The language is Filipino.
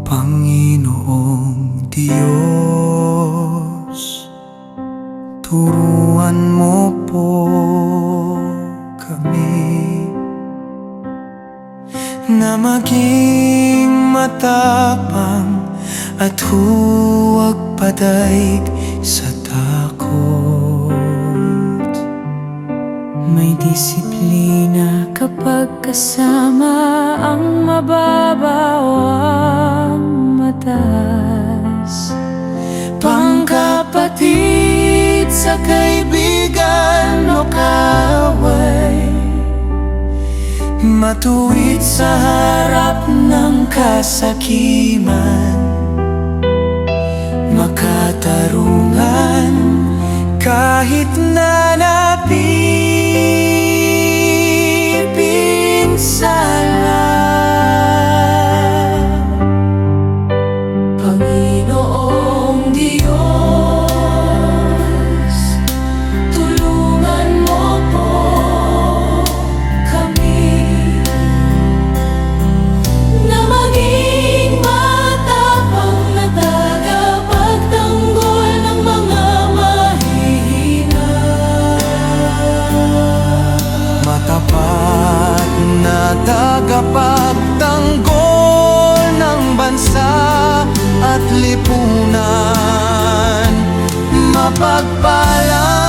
Panginoong Diyos, turuan mo po kami na maging matapang at huwag padaig sa takot. May disiplina kapag kasama ang mababaw ang matas. Pangkapatid sa kaibigan o kaaway, matuwid sa harap ng kasakiman, makatarungan kahit na napipinsala. Panginoong Diyos, tulungan mo po kami na maging matapang na tagapagtanggol ng mga mahihina. Matapat na tagapagtanggol ng bansa at lipunan, mapagpalang